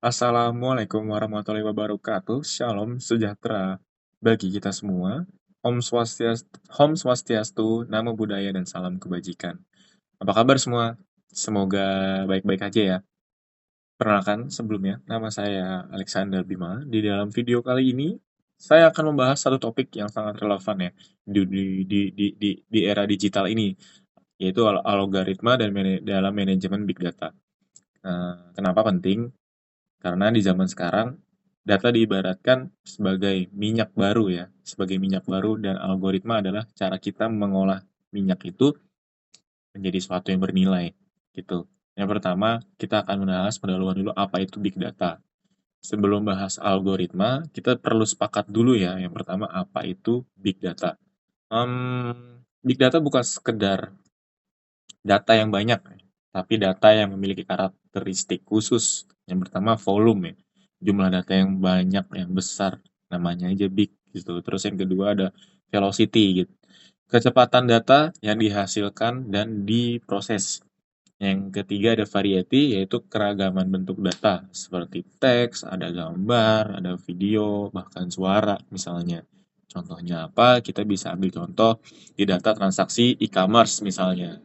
Assalamualaikum warahmatullahi wabarakatuh. Shalom sejahtera bagi kita semua. Om Swastiastu, Namo Buddhaya, dan salam kebajikan. Apa kabar semua? Semoga baik-baik aja ya. Perkenalkan sebelumnya, nama saya Alexander Bima. Di dalam video kali ini, saya akan membahas satu topik yang sangat relevan ya di era digital ini, yaitu algoritma dan dalam manajemen big data. Kenapa penting? Karena di zaman sekarang, data diibaratkan sebagai minyak baru ya, sebagai minyak baru, dan algoritma adalah cara kita mengolah minyak itu menjadi sesuatu yang bernilai, gitu. Yang pertama, kita akan membahas pendahuluan dulu apa itu big data. Sebelum bahas algoritma, kita perlu sepakat dulu ya, yang pertama apa itu big data. Big data bukan sekedar data yang banyak, tapi data yang memiliki karakteristik khusus. Yang pertama volume ya, jumlah data yang banyak, yang besar, namanya aja big gitu. Terus yang kedua ada velocity gitu, kecepatan data yang dihasilkan dan diproses. Yang ketiga ada variety, yaitu keragaman bentuk data, seperti teks, ada gambar, ada video, bahkan suara misalnya. Contohnya apa? Kita bisa ambil contoh di data transaksi e-commerce misalnya.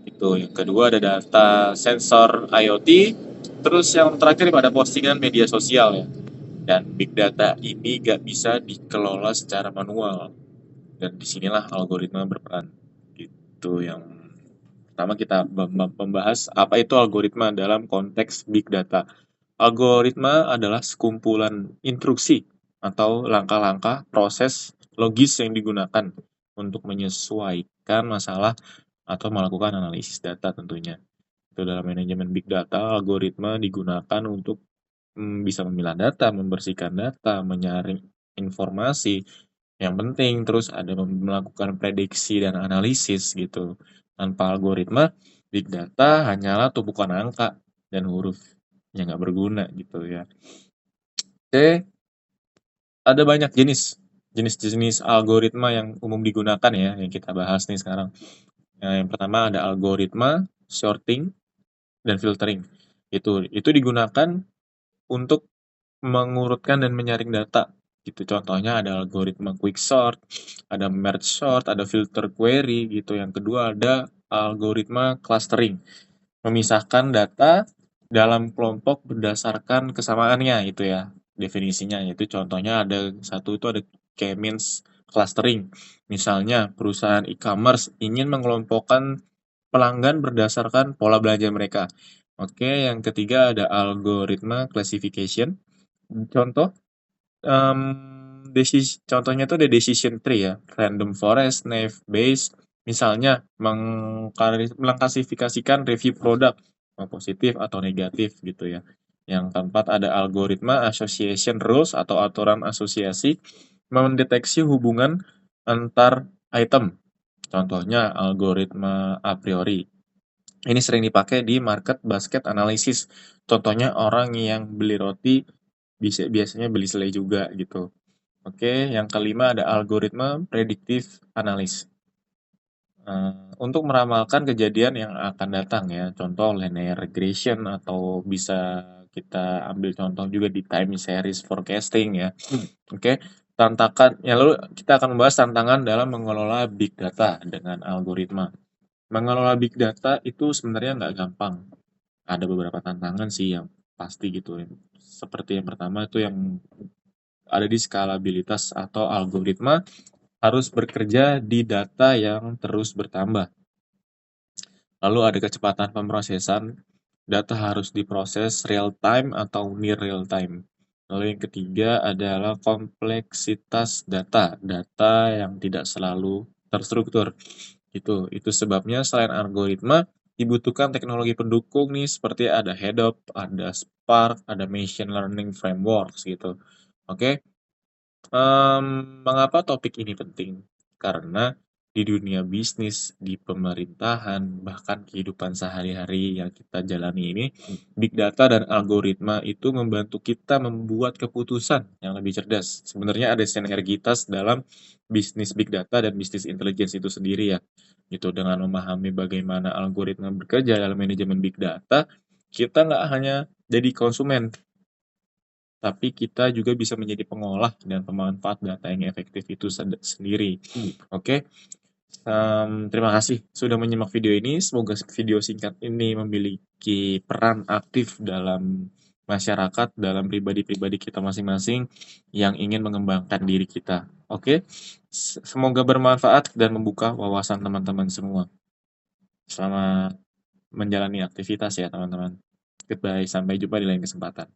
Itu yang kedua ada data sensor IoT, terus yang terakhir pada postingan media sosial ya. Dan big data ini nggak bisa dikelola secara manual, dan disinilah algoritma berperan. Gitu. Yang pertama kita membahas apa itu algoritma dalam konteks big data. Algoritma adalah sekumpulan instruksi atau langkah-langkah proses logis yang digunakan untuk menyesuaikan masalah atau melakukan analisis data tentunya. Itu dalam manajemen big data, algoritma digunakan untuk bisa memilah data, membersihkan data, menyaring informasi yang penting, terus ada melakukan prediksi dan analisis gitu. Tanpa algoritma, big data hanyalah tumpukan angka dan huruf yang nggak berguna gitu ya. Oke, ada banyak jenis-jenis algoritma yang umum digunakan ya, yang kita bahas nih sekarang. Yang pertama ada algoritma sorting dan filtering. Itu digunakan untuk mengurutkan dan menyaring data. Gitu. Contohnya ada algoritma quicksort, ada merge sort, ada filter query gitu. Yang kedua ada algoritma clustering, memisahkan data dalam kelompok berdasarkan kesamaannya itu ya, definisinya. Itu contohnya ada satu itu ada K-means clustering. Misalnya perusahaan e-commerce ingin mengelompokkan pelanggan berdasarkan pola belanja mereka. Oke, yang ketiga ada algoritma classification. Contoh, contohnya tuh ada decision tree ya, random forest, naive Bayes. Misalnya mengklasifikasikan review produk, mau positif atau negatif gitu ya. Yang keempat ada algoritma association rules atau aturan asosiasi, mendeteksi hubungan antar item. Contohnya algoritma a priori. Ini sering dipakai di market basket analysis. Contohnya orang yang beli roti biasanya beli selai juga gitu. Oke, yang kelima ada algoritma predictive analysis. Untuk meramalkan kejadian yang akan datang ya, contoh linear regression, atau bisa kita ambil contoh juga di time series forecasting ya. Oke, lalu kita akan membahas tantangan dalam mengelola big data dengan algoritma. Mengelola big data itu sebenarnya nggak gampang. Ada beberapa tantangan sih yang pasti gitu. Seperti yang pertama itu yang ada di skalabilitas, atau algoritma harus bekerja di data yang terus bertambah. Lalu ada kecepatan pemrosesan, data harus diproses real time atau near real time. Lalu yang ketiga adalah kompleksitas data, data yang tidak selalu terstruktur. Itu sebabnya selain algoritma, dibutuhkan teknologi pendukung nih, seperti ada Hadoop, ada Spark, ada machine learning frameworks gitu. Oke. Mengapa topik ini penting? Karena di dunia bisnis, di pemerintahan, bahkan kehidupan sehari-hari yang kita jalani ini, big data dan algoritma itu membantu kita membuat keputusan yang lebih cerdas. Sebenarnya ada sinergitas dalam bisnis big data dan bisnis intelligence itu sendiri ya. Gitu, dengan memahami bagaimana algoritma bekerja dalam manajemen big data, kita nggak hanya jadi konsumen, tapi kita juga bisa menjadi pengolah dan pemanfaat data yang efektif itu sendiri. Oke, terima kasih sudah menyimak video ini. Semoga video singkat ini memiliki peran aktif dalam masyarakat, dalam pribadi-pribadi kita masing-masing yang ingin mengembangkan diri kita. Oke, semoga bermanfaat dan membuka wawasan teman-teman semua. Selamat menjalani aktivitas ya teman-teman. Goodbye, sampai jumpa di lain kesempatan.